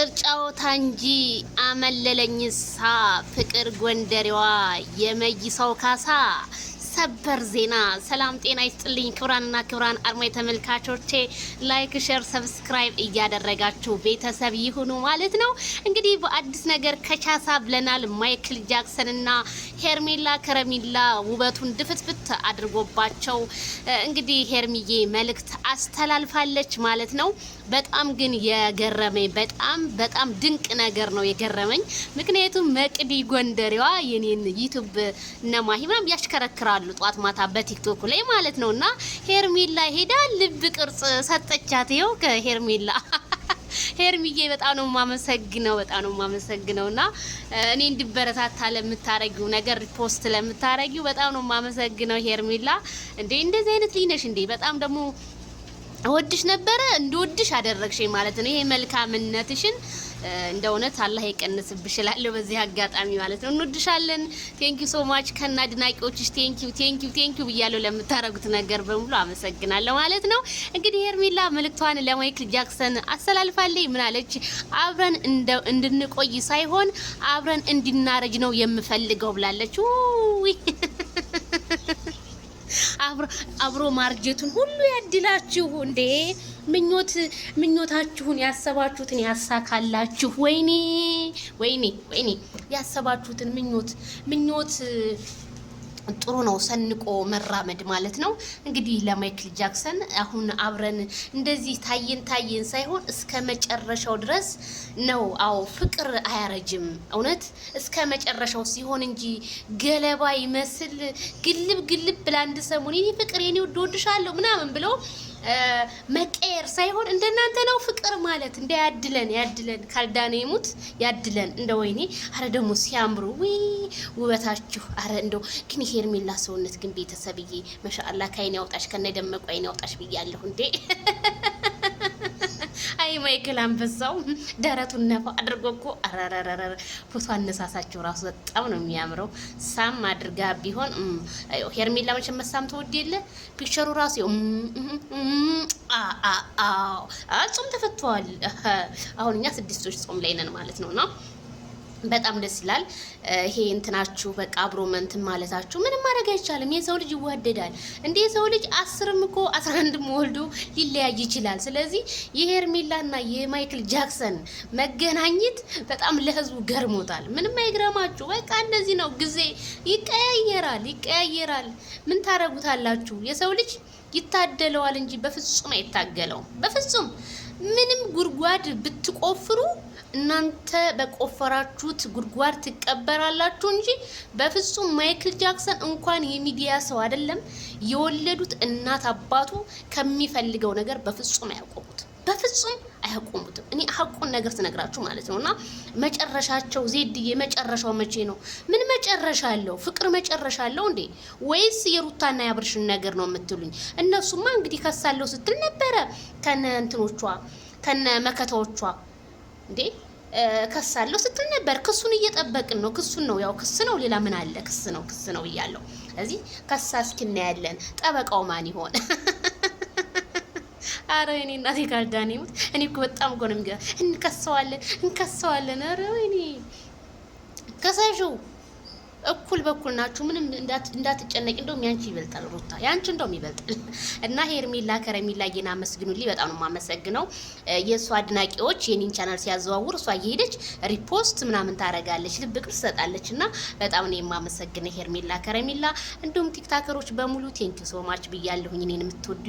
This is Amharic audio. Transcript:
ፍቅር ጫወታ እንጂ አመለለኝሳ ፍቅር ጎንደሬዋ የመይሳው ካሳ ሰበር ዜና። ሰላም ጤና ይስጥልኝ ክብራንና ክብራን አርማይ ተመልካቾቼ፣ ላይክ ሼር ሰብስክራይብ እያደረጋችሁ ቤተሰብ ይሁኑ ማለት ነው። እንግዲህ በአዲስ ነገር ከቻሳ ብለናል። ማይክል ጃክሰንና ሄርሜላ ከረሚላ ውበቱን ድፍትፍት አድርጎባቸው እንግዲህ ሄርሚዬ መልእክት አስተላልፋለች ማለት ነው። በጣም ግን የገረመኝ በጣም ድንቅ ነገር ነው የገረመኝ። ምክንያቱም መቅዲ ጎንደሬዋ የኔን ዩቲዩብ ነማሂ ምናምን ያሽከረክራሉ ጧት ማታ በቲክቶክ ላይ ማለት ነውና ሄርሜላ ሄዳ ልብ ቅርጽ ሰጠቻት። ይኸው ከሄርሜላ ሄርሚዬ በጣም ነው የማመሰግነውና እኔ እንድበረታታ ለምታረጊው ነገር ሪፖስት ለምታረጊው በጣም ነው የማመሰግነው ሄርሜላ። እንዴ እንደዚህ አይነት ልጅ ነሽ እንዴ! በጣም ደግሞ እወድሽ ነበረ እንድወድሽ አደረግሽኝ ማለት ነው። ይሄ መልካምነትሽን እንደ እውነት አላህ ይቀንስብሽ እላለሁ በዚህ አጋጣሚ ማለት ነው። እንወድሻለን። ቴንኪው ሶ ማች ከና አድናቂዎችሽ ቴንኪው ብያለሁ። ለምታረጉት ነገር በሙሉ አመሰግናለሁ ማለት ነው። እንግዲህ ሄርሜላ መልእክቷን ለማይክል ጃክሰን አስተላልፋለች። ምን አለች? አብረን እንድንቆይ ሳይሆን አብረን እንድናረጅ ነው የምፈልገው ብላለች። አብሮ ማርጀቱን ሁሉ ያድላችሁ እንዴ! ምኞታችሁን ያሰባችሁትን ያሳካላችሁ። ወይኔ ያሰባችሁትን ምኞት ጥሩ ነው፣ ሰንቆ መራመድ ማለት ነው። እንግዲህ ለማይክል ጃክሰን አሁን አብረን እንደዚህ ታየን ሳይሆን እስከ መጨረሻው ድረስ ነው። አዎ ፍቅር አያረጅም። እውነት እስከ መጨረሻው ሲሆን እንጂ ገለባ ይመስል ግልብ ለአንድ ሰሞን የኔ ፍቅር የኔ ወድሻለሁ ምናምን ብለው መቀየር ሳይሆን እንደናንተ ነው ፍቅር ማለት። እንደ ያድለን ካልዳነ ይሙት ያድለን። እንደ ወይኔ አረ ደግሞ ሲያምሩ ውበታችሁ። አረ እንደው ግን ሄርሜላ ሰውነት ግን ቤተሰብዬ ማሻአላ ካይን ያውጣሽ ከነደመቁ አይን ያውጣሽ ብያለሁ እንዴ! አይ ማይክል አንበሳው ደረቱን ነፋ አድርጎ እኮ አራራራ ፎቶ አነሳሳቸው ራሱ በጣም ነው የሚያምረው። ሳም አድርጋ ቢሆን ሄርሜላ መቼም መሳም ተወድ የለ ፒክቸሩ ራሱ ጾም ተፈቷል። አሁን እኛ 6 ጾም ላይ ነን ማለት ነውና በጣም ደስ ይላል። ይሄ እንትናችሁ በቃ አብሮ መንትን ማለታችሁ ምንም ማድረግ አይቻልም። የሰው ልጅ ይዋደዳል እንዴ! የሰው ልጅ 10ም እኮ 11ም ወልዶ ሊለያይ ይችላል። ስለዚህ የሄርሜላና የማይክል ጃክሰን መገናኘት በጣም ለህዝቡ ገርሞታል። ምንም አይግረማችሁ። በቃ እንደዚህ ነው። ጊዜ ይቀያየራል። ምን ታረጉታላችሁ? የሰው ልጅ ይታደለዋል እንጂ በፍጹም አይታገለውም። በፍጹም ምንም ጉድጓድ ብትቆፍሩ እናንተ በቆፈራችሁት ጉድጓድ ትቀበራላችሁ እንጂ በፍጹም ማይክል ጃክሰን እንኳን የሚዲያ ሰው አይደለም የወለዱት እናት አባቱ ከሚፈልገው ነገር በፍጹም አያቆሙትም። እኔ ሀቁን ነገር ትነግራችሁ ማለት ነውና መጨረሻቸው ዜድዬ መጨረሻው መቼ ነው? ምን መጨረሻ አለው? ፍቅር መጨረሻ አለው እንዴ? ወይስ የሩታና ያብርሽን ነገር ነው የምትሉኝ? እነሱማ እንግዲህ ከሳለው ስትል ነበረ ከነ እንትኖቿ ከነ መከታዎቿ እንዴ ከሳለው ስትል ነበር። ክሱን እየጠበቅን ነው። ክሱን ነው ያው ክስ ነው። ሌላ ምን አለ? ክስ ነው ብያለሁ። ስለዚህ ከሳ እስኪ እናያለን። ጠበቃው ማን ይሆን? አረ እኔ እናቴ ካልዳኔ ሙት። እኔ እኮ በጣም እኮ ነው እንከሰዋለን። አረ ወይኔ ከሳሹ እኩል በኩል ናችሁ። ምንም እንዳትጨነቂ። እንደውም ያንቺ ይበልጣል ሩታ፣ ያንቺ እንደውም ይበልጣል። እና ሄርሜላ ከረሚላ የና መስግኑልኝ። በጣም ነው የማመሰግነው። የእሷ አድናቂዎች የኔን ቻናል ሲያዘዋውር እሷ እየሄደች ሪፖስት ምናምን ታረጋለች፣ ልብ ቅርጽ ትሰጣለች። እና በጣም ነው የማመሰግነው ሄርሜላ ከረሚላ። እንዲሁም ቲክታከሮች በሙሉ ቴንኪው ሶ ማች ብያለሁኝ። እኔን የምትወዱ